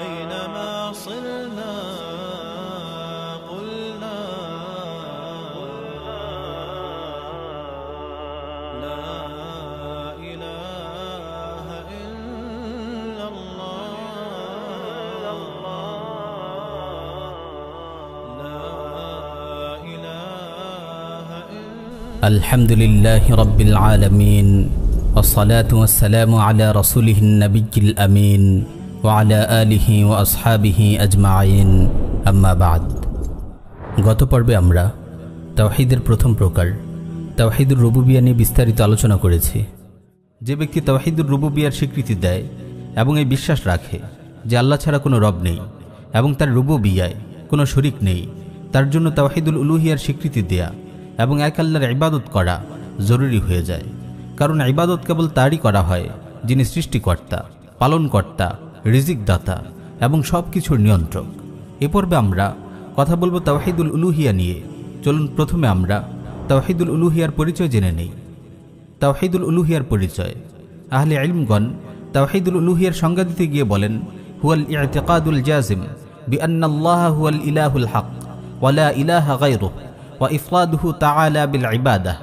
أينما صرنا قلنا لا إله إلا الله لا إله إلا الحمد لله رب العالمين والصلاة والسلام على رسوله النبي الأمين وعلى آله وأصحابه أجمعين أما بعد গত পর্বে আমরা তাওহীদের প্রথম প্রকার তাওহীদুর রুবুবিয়্যাহ নিয়ে বিস্তারিত আলোচনা করেছি। যে ব্যক্তি তাওহীদুর রুবুবিয়্যাহর স্বীকৃতি দেয় এবং এই বিশ্বাস রাখে যে আল্লাহ ছাড়া কোনো রব নেই এবং তার রুবুবিয়্যায় কোনো শরীক নেই, তার জন্য তাওহীদুল উলুহিয়ার স্বীকৃতি দেয়া এবং এক আল্লাহর ইবাদত করা জরুরি হয়ে যায়। কারণ ইবাদত কেবল তারই করা হয় যিনি সৃষ্টিকর্তা, পালনকর্তা, রিজিক দাতা এবং সব কিছুর নিয়ন্ত্রক। এ পর্বে আমরা কথা বলবো তাওহীদুল উলুহিয়া নিয়ে। চলুন প্রথমে আমরা তাওহীদুল উলুহিয়ার পরিচয় জেনে নেই। তাওহীদুল উলুহিয়ার পরিচয়। আহলে ইলমগণ তাওহীদুল উলুহিয়ার সংজ্ঞা দিতে গিয়ে বলেন, হুয়াল ইতিকাদুল জাজিম বিআন্নাল্লাহা হুয়াল ইলাহুল হক ওয়া লা ইলাহা গায়রুহু ওয়া ইফরাদুহু তাআলা বিল ইবাদাহ।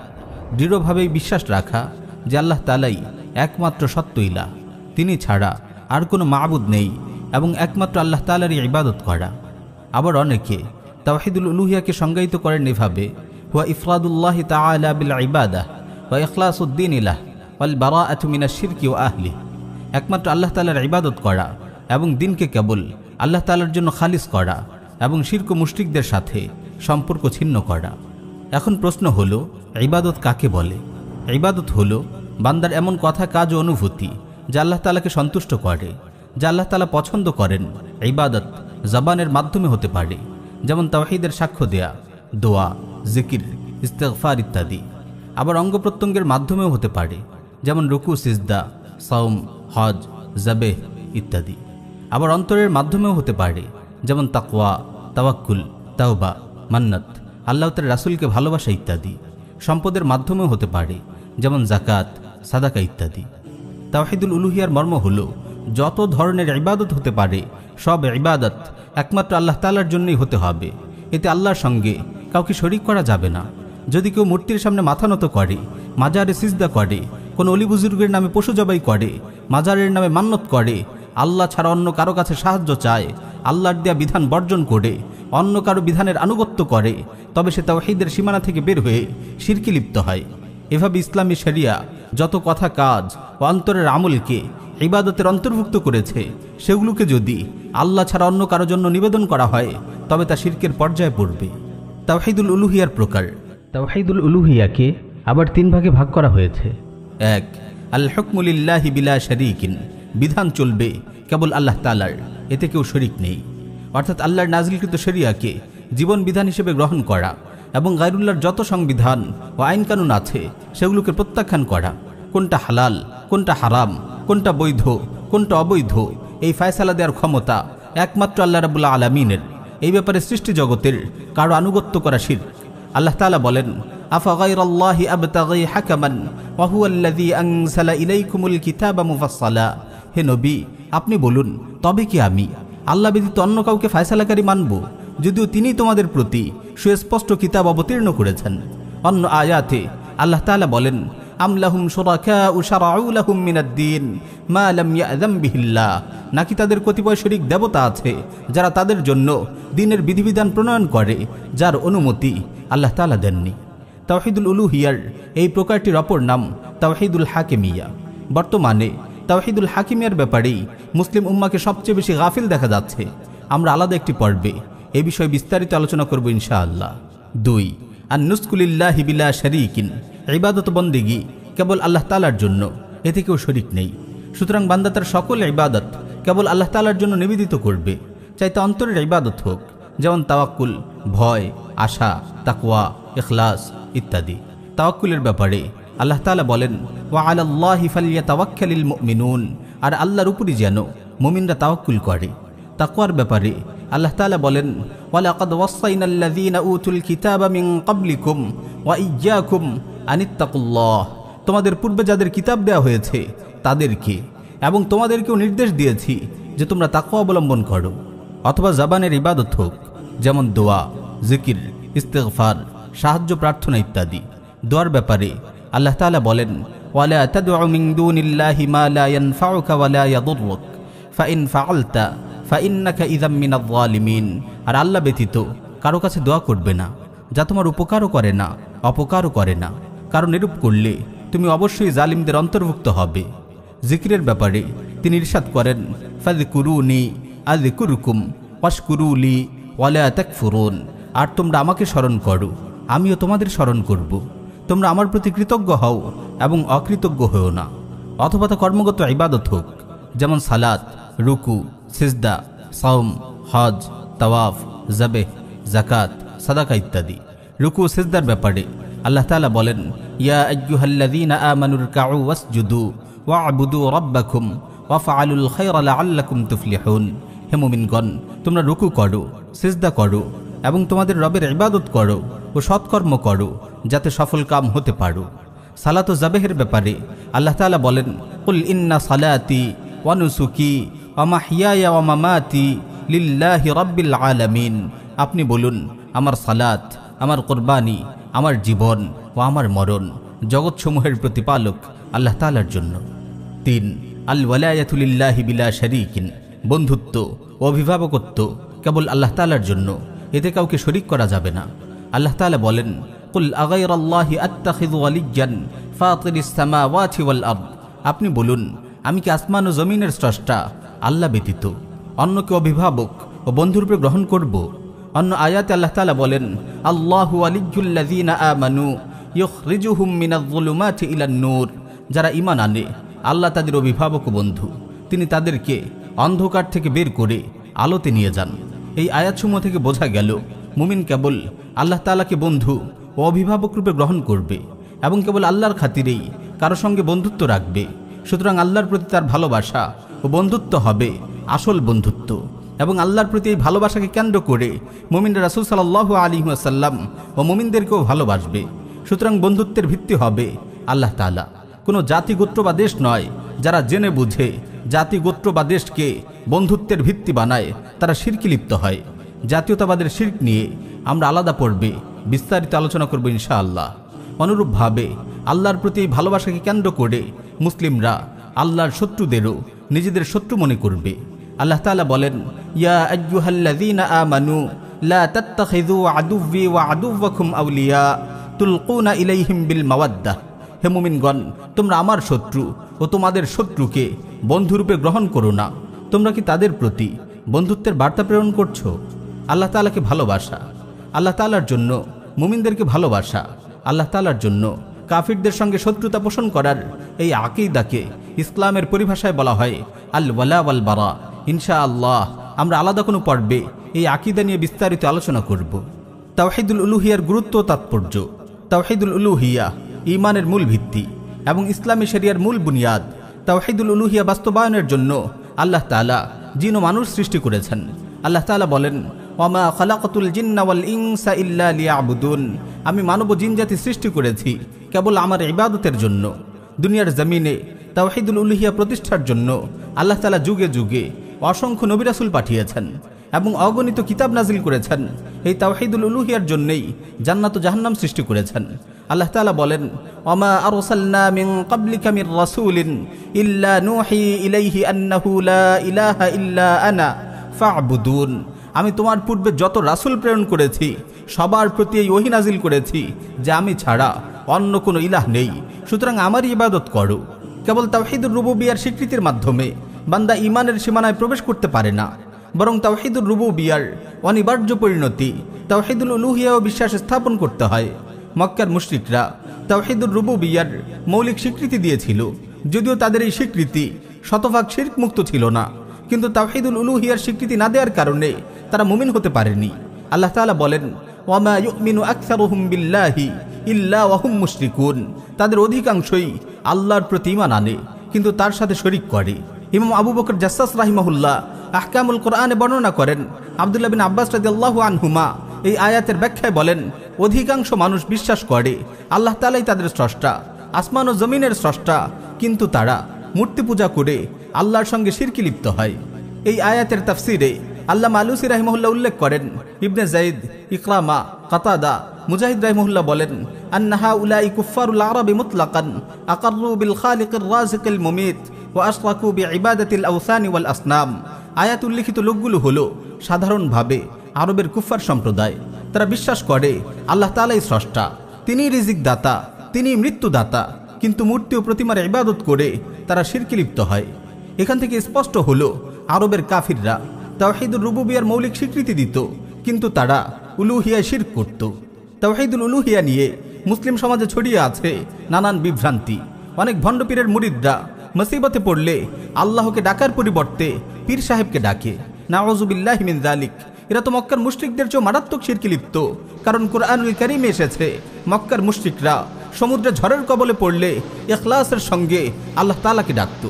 দৃঢ়ভাবে বিশ্বাস রাখা যে আল্লাহ তাআলাই একমাত্র সত্য ইলাহ, তিনি ছাড়া আর কোনো মাবুদ নেই এবং একমাত্র আল্লাহ তাআলারই ইবাদত করা। আবার অনেকে তাওহীদুল উলুহিয়াকে সংজ্ঞায়িত করেন এভাবে, হুয়া ইফরাদুল্লাহি তাআলা বিল ইবাদাহ ওয়া ইখলাসুদ্দীন লাহ ওয়াল বারাআতু মিনাশ শিরকি ওয়া আহলি। একমাত্র আল্লাহ তাআলার ইবাদত করা এবং দিনকে কেবল আল্লাহ তাআলার জন্য খালিস করা এবং শিরক ও মুশরিকদের সাথে সম্পর্ক ছিন্ন করা। এখন প্রশ্ন হলো, ইবাদত কাকে বলে? ইবাদত হলো বান্দার এমন কথা, কাজ ও অনুভূতি যা আল্লাহ তাআলাকে সন্তুষ্ট করে, যা আল্লাহ তাআলা পছন্দ করেন। ইবাদত জবানের মাধ্যমে হতে পারে, যেমন তাওহীদের সাক্ষ্য দেয়া, দোয়া, জিকির, ইস্তিগফার ইত্যাদি। আবার অঙ্গ প্রত্যঙ্গের মাধ্যমেও হতে পারে, যেমন রুকু, সিজদা, সাওম, হজ, যাবেহ ইত্যাদি। আবার অন্তরের মাধ্যমেও হতে পারে, যেমন তাকওয়া, তাওয়াক্কুল, তাওবা, মান্নাত, আল্লাহ তার রাসূলকে ভালোবাসা ইত্যাদি। সম্পদের মাধ্যমেও হতে পারে, যেমন যাকাত, সাদাকা ইত্যাদি। তাওহীদুল উলুহিয়ার মর্ম হলো, যত ধরনের ইবাদত হতে পারে সব ইবাদত একমাত্র আল্লাহ তাআলার জন্যই হতে হবে। এতে আল্লাহর সঙ্গে কাউকে শরীক করা যাবে না। যদি কেউ মূর্তির সামনে মাথা নত করে, মাজারে সিজদা করে, কোনো অলি বুজুর্গের নামে পশু জবাই করে, মাজারের নামে মান্নত করে, আল্লাহ ছাড়া অন্য কারো কাছে সাহায্য চায়, আল্লাহর দেয়া বিধান বর্জন করে অন্য কারো বিধানের আনুগত্য করে, তবে সে তাওহীদের সীমানা থেকে বের হয়ে শিরকে লিপ্ত হয়। এভাবে ইসলামী শরিয়া যত কথা, কাজ ও অন্তরের আমলকে ইবাদতের অন্তর্ভুক্ত করেছে, সেগুলোকে যদি আল্লাহ ছাড়া অন্য কারো জন্য নিবেদন করা হয় তবে তা শিরকের পর্যায়ে পড়বে। তাওহীদুল উলুহিয়ার প্রকার। তাওহীদুল উলুহিয়াকে আবার তিন ভাগে ভাগ করা হয়েছে। এক, আল হুকমু লিল্লাহি বিলা শারীকিন, বিধান চলবে কেবল আল্লাহ তাআলার, এতে কেউ শরীক নেই। অর্থাৎ আল্লাহর নাজিলকৃত শরিয়াকে জীবন বিধান হিসেবে গ্রহণ করা এবং গায়রুল্লাহর যত সংবিধান ও আইন কানুন আছে সেগুলোকে প্রত্যাখ্যান করা। কোনটা হালাল, কোনটা হারাম, কোনটা বৈধ, কোনটা অবৈধ, এই ফয়সালা দেওয়ার ক্ষমতা একমাত্র আল্লাহ রাব্বুল আলামিনের। এই ব্যাপারে সৃষ্টি জগতের কারো আনুগত্য করা শিরক। আল্লাহ তাআলা বলেন, আফা গায়রাল্লাহি আবতাগি হাকামান ওয়া হুয়াল্লাযী আনজালা ইলাইকুমুল কিতাবা মুফাসসালা। হে নবী, আপনি বলুন, তবে কি আমি আল্লাহ ব্যতীত অন্য কাউকে ফয়সালাকারী মানব, যদিও তিনি তোমাদের প্রতি সুস্পষ্ট কিতাব অবতীর্ণ করেছেন। অন্য আয়াতে আল্লাহ তাআলা বলেন, আম লাহুম শুরাকাউ শারাউ লাহুম মিনাদ-দীন মা লাম ইয়াযাম বিহিল্লাহ। নাকি তাদের কতিপয় শরীক দেবতা আছে যারা তাদের জন্য দ্বীনের বিধিবিধান প্রণয়ন করে, যার অনুমতি আল্লাহ তাআলা দেননি। তাওহীদুল উলুহিয়ার এই প্রকারটির অপর নাম তাওহীদুল হাকিমিয়া। বর্তমানে তাওহীদুল হাকিমিয়ার ব্যাপারেই মুসলিম উম্মাহকে সবচেয়ে বেশি গাফিল দেখা যাচ্ছে। আমরা আলাদা একটি পর্বে এই বিষয়ে বিস্তারিত আলোচনা করব ইনশাআল্লাহ। 2, আন-নুসকু লিল্লাহি বিলা শারীকিন, ইবাদত বন্দেগী কেবল আল্লাহ তাআলার জন্য, এতে কেউ শরীক নেই। সুতরাং বান্দা তার সকল ইবাদত কেবল আল্লাহ তাআলার জন্য নিবেদিত করবে, চাইতে অন্তরের ইবাদত হোক, যেমন তাওয়াক্কুল, ভয়, আশা, তাকওয়া, ইখলাস ইত্যাদি। তাওয়াক্কুলের ব্যাপারে আল্লাহ তাআলা বলেন, ওয়া আলাল্লাহি ফালইয়াতাওয়াক্কালিল মুমিনুন, আর আল্লাহর উপরই যেন মুমিনরা তাওয়াক্কুল করে। তাকওয়ার ব্যাপারে আল্লাহ তাআলা বলেন, ওয়ালাকাদ ওয়াসাইনাল্লাযীনা উতুল কিতাবা মিন ক্বাবলিকুম ওয়া ইয়্যাকুম আনিত্তাকুল্লাহ। তোমাদের পূর্বে যাদের কিতাব দেওয়া হয়েছে তাদেরকে এবং তোমাদেরকেও নির্দেশ দিয়েছি যে তোমরা তাকওয়া অবলম্বন করো, অথবা জবানের ইবাদত হোক, যেমন দোয়া, জিকির, ইস্তিগফার, সাহায্য প্রার্থনা ইত্যাদি। দোয়ার ব্যাপারে আল্লাহ তাআলা বলেন, ওয়ালা তাদউ মিন দুনিল্লাহি মা লা ইয়ানফাউকা ওয়ালা ইয়াদুররুক ফাইন ফাআলতা ফাইন্নাকা ইযাম মিনাজ যালিমিন। আর আল্লাহ ব্যতীত কারো কাছে দোয়া করবে না যা তোমার উপকারও করে না অপকারও করে না, কারণ এরূপ করলে তুমি অবশ্যই জালিমদের অন্তর্ভুক্ত হবে। জিকিরের ব্যাপারে তিনি ইরশাদ করেন, ফাযকুরুনি আযকুরকুম ওয়াশকুরুলি ওয়ালা তাকফুরুন। আর তোমরা আমাকে স্মরণ করো, আমিও তোমাদের স্মরণ করব। তোমরা আমার প্রতি কৃতজ্ঞ হও এবং অকৃতজ্ঞ হও না। অথবা তা কর্মগত ইবাদত হোক, যেমন সালাত, রুকু, সিজদা, সাওম, হজ, তাওয়াফ, জাবেহ, যাকাত, সাদাকা ইত্যাদি। রুকু ও সিজদার ব্যাপারে আল্লাহ তাআলা বলেন, ইয়া আইয়ুহাল্লাযীনা আমানু রকাউ ওয়াসজুদু ওয়া'বুদু রাব্বাকুম ওয়াফআলুল খায়রা লাআল্লাকুম তুফলিহুন। হে মুমিনগণ, তোমরা রুকু করো, সিজদা করো এবং তোমাদের রবের ইবাদত করো ও সৎকর্ম করো, যাতে সফল কাম হতে পারো। সালাত ও জাবেহের ব্যাপারে আল্লাহ তাআলা বলেন, কুল ইন্না সালাতি ওয়া নুসুকি ওয়া মাহইয়ায়া ওয়া মামাতি লিল্লাহি রাব্বিল আলামিন। আপনি বলুন, আমার সালাত, আমার কুরবানি, আমার জীবন ও আমার মরণ জগৎসমূহের প্রতিপালক আল্লাহ তাআলার জন্য। 3. আল ওয়ালায়াতু লিল্লাহি বিলা শারীকিন। বন্ধুত্ব ও অভিভাবকত্ব কেবল আল্লাহ তাআলার জন্য, এতে কাউকে শরীক করা যাবে না। আল্লাহ তাআলা বলেন, কুল আগাইরাল্লাহি আত্তাখিযু ওয়ালিয়্যান ফাতিরিস সামাওয়াতি ওয়াল আরদ। আপনি বলুন, আমি কি আসমান ও জমিনের স্রষ্টা আল্লাহ ব্যতীত অন্যকে অভিভাবক ও বন্ধুরূপে গ্রহণ করব? অন্য আয়াতে আল্লাহ তাআলা বলেন, আল্লাহু ওয়ালিয়্যুল্লাযীনা আমানু ইউখরিজুহুম মিনাজ যুলুমাতি ইলান নূর। যারা ঈমান আনে, আল্লাহ তাদের অভিভাবক ও বন্ধু, তিনি তাদেরকে অন্ধকার থেকে বের করে আলোতে নিয়ে যান। এই আয়াতসমূহ থেকে বোঝা গেল, মুমিন কেবল আল্লাহ তাআলাকে বন্ধু ও অভিভাবক রূপে গ্রহণ করবে এবং কেবল আল্লাহর খাতিরেই কারো সঙ্গে বন্ধুত্ব রাখবে। সুতরাং আল্লাহর প্রতি তার ভালোবাসা ও বন্ধুত্ব হবে আসল বন্ধুত্ব, এবং আল্লাহর প্রতি এই ভালোবাসাকে কেন্দ্র করে মুমিনরা রাসূল সাল্লাল্লাহু আলাইহি ওয়াসাল্লাম ও মুমিনদেরকেও ভালোবাসবে। সুতরাং বন্ধুত্বের ভিত্তি হবে আল্লাহ তাআলা, কোনো জাতি, গোত্র বা দেশ নয়। যারা জেনে বুঝে জাতি, গোত্র বা দেশকে বন্ধুত্বের ভিত্তি বানায়, তারা শিরকে লিপ্ত হয়। জাতীয়তাবাদের শিরক নিয়ে আমরা আলাদা পর্বে বিস্তারিত আলোচনা করব ইনশাআল্লাহ। অনুরূপভাবে আল্লাহর প্রতি এই ভালোবাসাকে কেন্দ্র করে মুসলিমরা আল্লাহর শত্রুদেরও নিজেদের শত্রু মনে করবে। আল্লাহ তাআলা বলেন, ইয়া আইয়ুহাল্লাযীনা আমানু লা তাত্তাখিযু আদুওয়ি ওয়া আদুওয়াকুম আউলিয়া তুলকুনা ইলাইহিম বিল মাওয়াদ্দাহ। হে মুমিনগণ, তোমরা আমার শত্রু ও তোমাদের শত্রুকে বন্ধুরূপে গ্রহণ করো না। তোমরা কি তাদের প্রতি বন্ধুত্বের বার্তা প্রেরণ করছো? আল্লাহ তাআলাকে ভালোবাসা, আল্লাহ তাআলার জন্য মুমিনদেরকে ভালোবাসা, আল্লাহ তাআলার জন্য কাফিরদের সঙ্গে শত্রুতা পোষণ করার এই আকীদাকে ইসলামের পরিভাষায় বলা হয় আল ওয়ালা ওয়াল বারা। ইনশাআল্লাহ আমরা আলাদা কোনো পর্বে এই আকীদা নিয়ে বিস্তারিত আলোচনা করব। তাওহীদুল উলুহিয়ার গুরুত্ব ও তাৎপর্য। তাওহীদুল উলুহিয়া ঈমানের মূল ভিত্তি এবং ইসলামী শরিয়ার মূল বুনিয়াদ। তাওহীদুল উলুহিয়া বাস্তবায়নের জন্য আল্লাহ তাআলা জিন ও মানুষ সৃষ্টি করেছেন। আল্লাহ তাআলা বলেন, ওয়ামা খালাকাতুল জিন্না ওয়াল ইনসা ইল্লা লিয়াবুদুন। আমি মানব ও জিন জাতি সৃষ্টি করেছি কেবল আমার ইবাদতের জন্য। দুনিয়ার জমিনে তাওহীদুল উলুহিয়া প্রতিষ্ঠার জন্য আল্লাহ তাআলা যুগে যুগে অসংখ্য নবী রাসূল পাঠিয়েছেন এবং অগণিত কিতাব নাজিল করেছেন। এই তাওহীদুল উলুহিয়ার জন্যই জান্নাত ও জাহান্নাম সৃষ্টি করেছেন। আল্লাহ তাআলা বলেন, ওয়ামা আরসালনা মিন ক্বাবলিকা মির রাসূলিন ইল্লা নূহি ইলাইহি আন্নাহু লা ইলাহা ইল্লা আনা ফা'বুদুন। আমি তোমার পূর্বে যত রাসূল প্রেরণ করেছি সবার প্রতি এই ওহী নাজিল করেছি যে আমি ছাড়া অন্য কোনো ইলাহ নেই, সুতরাং আমারই ইবাদত করো। কেবল তাওহীদুর রুবুবিয়্যার স্বীকৃতির মাধ্যমে বান্দা ঈমানের সীমানায় প্রবেশ করতে পারে না, বরং তাওহীদুর রুবুবিয়্যার অনিবার্য পরিণতি তাওহীদুল উলুহিয়াও বিশ্বাস স্থাপন করতে হয়। মক্কার মুশরিকরা তাওহীদুর রুবুবিয়্যার মৌলিক স্বীকৃতি দিয়েছিল, যদিও তাদের এই স্বীকৃতি শতভাগ শিরক মুক্ত ছিল না। কিন্তু তাওহীদুল উলুহিয়ার স্বীকৃতি না দেওয়ার কারণে তারা মুমিন হতে পারেনি। আল্লাহ তাআলা বলেন, ওয়ামা ইউমিনু আকসারুহুম বিল্লাহি ইল্লা ওয়া হুম মুশরিকুন। তাদের অধিকাংশই আল্লাহর প্রতি ঈমান আনে কিন্তু তার সাথে শরীক করে। ইমাম আবু বকর জাসসাস রাহিমাহুল্লাহ আহকামুল কোরআনে বর্ণনা করেন, আব্দুল্লাহ বিন আব্বাস রাদিয়াল্লাহু আনহুমা এই আয়াতের ব্যাখ্যায় বলেন, অধিকাংশ মানুষ বিশ্বাস করে আল্লাহ তাআলাই তাদের স্রষ্টা, আসমান ও জমিনের স্রষ্টা, কিন্তু তারা মূর্তি পূজা করে আল্লাহর সঙ্গে শিরকে লিপ্ত হয়। এই আয়াতের তাফসিরে আল্লামা আলুসি রাহিমাহুল্লাহ উল্লেখ করেন, ইবনে যায়েদ, ইকরামা, কাতাদা, মুজাহিদ রাহিমাহুল্লাহ বলেন, আন্নাহা উলাই কুফারুল আরবি মুতলাকান আকাররু বিল খালিকির রাযিকিল মুমিত ওয়া আশরাকু বিইবাদাতিল আওসানি ওয়াল আসনাম। আয়াত উল্লেখিত লোকগুলো হলো সাধারণভাবে আরবের কুফার সম্প্রদায়। তারা বিশ্বাস করে আল্লাহ তাআলাই স্রষ্টা, তিনিই রিজিক দাতা, তিনিই মৃত্যুদাতা, কিন্তু মূর্তি ও প্রতিমার ইবাদত করে তারা শিরকে লিপ্ত হয়। এখান থেকে স্পষ্ট হলো আরবের কাফিররা তাওহীদুর রুবুবিয়ার মৌলিক স্বীকৃতি দিত, কিন্তু তারা উলুহিয়ায় শিরক করত। তাওহীদুল উলুহিয়া নিয়ে মুসলিম সমাজে ছড়িয়ে আছে নানান বিভ্রান্তি। অনেক ভণ্ডপীরের মুরিদরা মুসিবতে পড়লে আল্লাহকে ডাকার পরিবর্তে পীর সাহেবকে ডাকে। নাউযুবিল্লাহি মিন যালিক। এরা তো মক্কার মুশরিকদের চেয়ে মারাত্মক শিরকে লিপ্ত, কারণ কুরআনুল কারীমে এসেছে মক্কার মুশরিকরা সমুদ্রে ঝড়ের কবলে পড়লে ইখলাসের সঙ্গে আল্লাহ তাআলাকে ডাকত।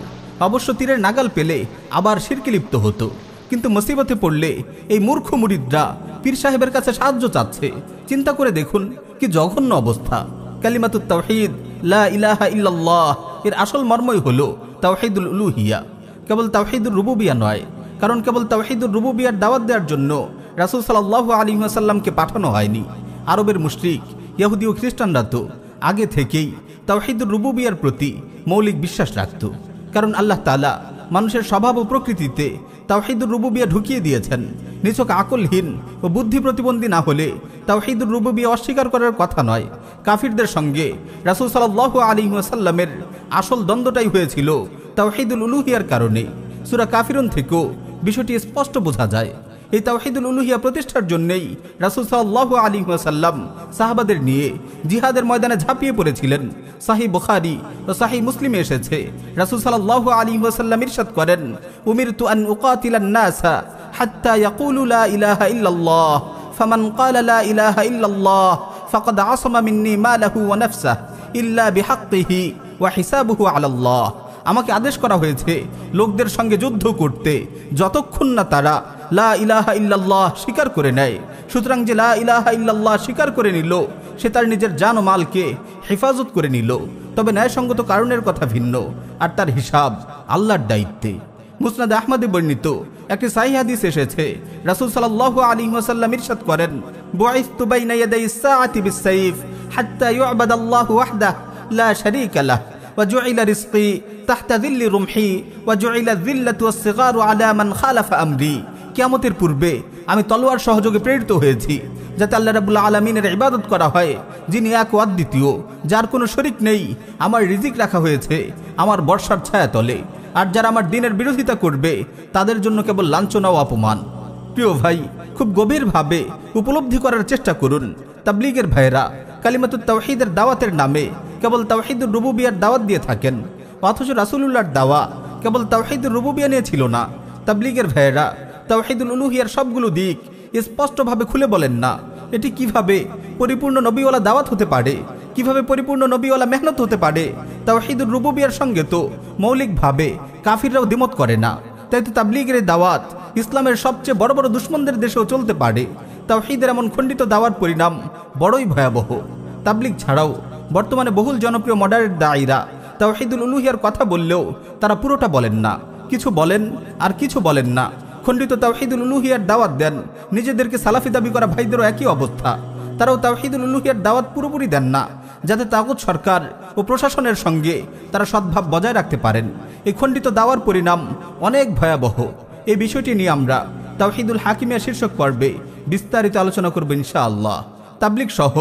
অবশ্য তীরের নাগাল পেলে আবার শিরকে লিপ্ত হতো। কিন্তু মুসিবতে পড়লে এই মূর্খ মুরিদরা পীর সাহেবের কাছে সাহায্য চাচ্ছে। চিন্তা করে দেখুন কি জঘন্য অবস্থা। কালিমাতুত তাওহীদ লা ইলাহা ইল্লাল্লাহ এর আসল মর্মই হলো তাওহীদুল উলুহিয়া, কেবল তাওহীদুর রুবুবিয়া নয়। কারণ কেবল তাওহীদুর রুবুবিয়ার দাওয়াত দেওয়ার জন্য রাসূল সাল্লাল্লাহু আলাইহি ওয়াসাল্লামকে পাঠানো হয়নি। আরবের মুশরিক, ইহুদি ও খ্রিস্টানরা তো আগে থেকেই তাওহীদুর রুবুবিয়ার প্রতি মৌলিক বিশ্বাস রাখত। কারণ আল্লাহ তাআলা মানুষের স্বভাব ও প্রকৃতিতে তাওহীদুর রুবুবিয়া ঢুকিয়ে দিয়েছেন। নিছক আকলহীন ও বুদ্ধি প্রতিবন্ধী না হলে তাওহীদুর রুবুবিয়া অস্বীকার করার কথা নয়। কাফিরদের সঙ্গে রাসূল সাল্লাল্লাহু আলাইহি ওয়াসাল্লামের আসল দ্বন্দ্বটাই হয়েছিল তাওহীদুল উলুহিয়ার কারণে। সূরা কাফিরুন থেকেও বিষয়টি স্পষ্ট বোঝা যায়। এই তাওহীদুল উলুহিয়া প্রতিষ্ঠার জন্যই রাসূল সাল্লাল্লাহু আলাইহি ওয়াসাল্লাম সাহাবাদের নিয়ে জিহাদের ময়দানে ঝাঁপিয়ে পড়েছিলেন। সহিহ বুখারী ও সহিহ মুসলিমে এসেছে, রাসূল সাল্লাল্লাহু আলাইহি ওয়াসাল্লাম ইরশাদ করেন, উমিরতু আন উকাতিলান নাসা হাত্তা ইয়াকুলু লা ইলাহা ইল্লাল্লাহ ফামান ক্বালা লা ইলাহা ইল্লাল্লাহ ফাকাদ আসামা মিন্নী মালাহু ওয়া নাফসাহু ইল্লা বিহাক্কিহি ওয়া হিসাবুহু আলাল্লাহ। আমাকে আদেশ করা হয়েছে লোকদের সঙ্গে যুদ্ধ করতে যতক্ষণ না তারা লা ইলাহা ইল্লাল্লাহ স্বীকার করে নেয়। সুতরাং যে লা ইলাহা ইল্লাল্লাহ স্বীকার করে নিল সে তার নিজের জান ও মালকে হেফাজত করে নিল। তবে ন্যায়সঙ্গত কারণের কথা ভিন্ন, আর তার হিসাব আল্লাহর দায়িত্বে। মুসনাদ আহমদে বর্ণিত একটি সহিহ হাদিস এসেছে, রাসূল সাল্লাল্লাহু আলাইহি ওয়াসাল্লাম ইরশাদ করেন, বুইসতু বাইনা ইয়াদাইস সাআতি বিস-সাইফ হাত্তা ইউ'বাদাল্লাহু ওয়াহদাহু লা শারীকা লাহু ওয়া জুইলা রিজকি তাহতা যিল্লি রুমহি ওয়া জুইলা যিল্লাতু ওয়াস-সিগারু আলা মান খালাফা আমরি। কিয়ামতের পূর্বে আমি তলোয়ার সহযোগে প্রেরিত হয়েছি যাতে আল্লাহ রাব্বুল আলামিনের ইবাদত করা হয়, যিনি এক ও অদ্বিতীয়, যার কোনো শরীক নেই। আমার রিজিক রাখা হয়েছে আমার বর্ষার ছায়া তলে, আর যারা আমার দ্বীনের বিরোধিতা করবে তাদের জন্য কেবল লাঞ্ছনা ও অপমান। প্রিয় ভাই, খুব গভীরভাবে উপলব্ধি করার চেষ্টা করুন, তাবলীগের ভাইরা কালিমাতুত তাওহীদের দাওয়াতের নামে কেবল তাওহীদুর রুবুবিয়ার দাওয়াত দিয়ে থাকেন, অথচ রাসূলুল্লাহর দাওয়া কেবল তাওহীদুর রুবুবিয়া নিয়ে ছিল না। তাবলীগের ভাইরা তাওহীদুল উলুহিয়ার সবগুলো দিক স্পষ্টভাবে খুলে বলেন না। এটি কিভাবে পরিপূর্ণ নবীওয়ালা দাওয়াত হতে পারে, কিভাবে পরিপূর্ণ নবীওয়ালা মেহনত হতে পারে। তাওহীদুর রুবুবিয়ার সঙ্গে তো মৌলিকভাবে কাফিররাও দ্বিমত করে না। তাই তো তাবলীগের দাওয়াত ইসলামের সবচেয়ে বড় বড় দুশমনদের দেশেও চলতে পারে। তাওহীদের এমন খণ্ডিত দাওয়ার পরিণাম বড়ই ভয়াবহ। তাবলীগ ছাড়াও বর্তমানে বহুল জনপ্রিয় মডারেট দায়ীরা তাওহীদুল উলুহিয়ার কথা বললেও তারা পুরোটা বলেন না, কিছু বলেন আর কিছু বলেন না। খণ্ডিত তাওহীদুল উলুহিয়ার দাওয়াত দেন, নিজেদেরকে সালাফি দাবি করা ভাইদেরও একই অবস্থা। তারাও তাওহীদুল উলুহিয়ার দাওয়াত পুরোপুরি দেন না, যাতে তাগুত সরকার ও প্রশাসনের সঙ্গে তারা সদ্ভাব বজায় রাখতে পারেন। এই খণ্ডিত দাওয়ার পরিণাম অনেক ভয়াবহ। এই বিষয়টি নিয়ে আমরা তাওহীদুল হাকিমিয়া শীর্ষক পর্বে বিস্তারিত আলোচনা করব ইনশাআল্লাহ। তাবলীগ সহ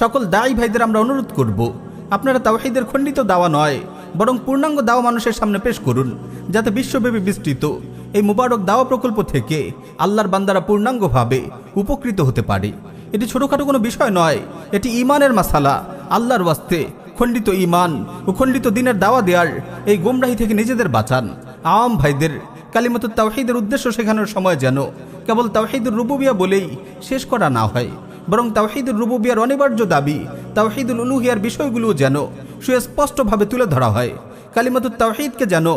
সকল দায়ী ভাইদের আমরা অনুরোধ করব, আপনারা তাওহীদের খণ্ডিত দাওয়া নয় বরং পূর্ণাঙ্গ দাওয়া মানুষের সামনে পেশ করুন, যাতে বিশ্বব্যাপী বিস্তৃত এই মুবারক দাওয়া প্রকল্প থেকে আল্লাহর বান্দারা পূর্ণাঙ্গভাবে উপকৃত হতে পারে। এটি ছোটখাটো কোনো বিষয় নয়, এটি ঈমানের মাসালা। আল্লাহর ওয়াস্তে খণ্ডিত ঈমান ও খণ্ডিত দ্বীনের দাওয়া দেওয়ার এই গোমরাহি থেকে নিজেদের বাঁচান। আওয়াম ভাইদের কালিমাতুত তাওহীদের উদ্দেশ্য শেখানোর সময় যেন কেবল তাওহীদুর রুবুবিয়া বলেই শেষ করা না হয়, বরং তাওহীদুর রুবুবিয়ার অনিবার্য দাবি তাওহীদুল উলুহিয়ার বিষয়গুলো যেন সুস্পষ্টভাবে তুলে ধরা হয়। কালিমাতুত তাওহীদকে যেন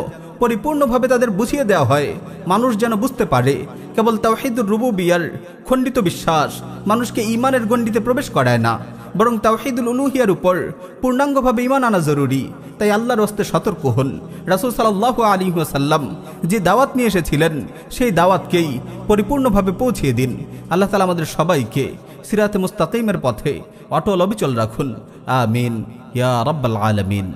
পরিপূর্ণভাবে তাদের বুঝিয়ে দেওয়া হয়, মানুষ যেন বুঝতে পারে কেবল তাওহীদুর রুবুবিয়ার খণ্ডিত বিশ্বাস মানুষকে ঈমানের গণ্ডিতে প্রবেশ করায় না, বরং তাওহীদুল উলুহিয়ার উপর পূর্ণাঙ্গভাবে ঈমান আনা জরুরি। তাই আল্লাহর ওয়াস্তে সতর্ক হন। রাসূল সাল্লাল্লাহু আলাইহি ওয়াসাল্লাম যে দাওয়াত নিয়ে এসেছিলেন সেই দাওয়াতকেই পরিপূর্ণভাবে পৌঁছিয়ে দিন। আল্লাহ তাআলা আমাদের সবাইকে সিরাতে মুস্তাকিমের পথে অটল অবিচল রাখুন। আমিন ইয়া রাব্বাল আলামিন।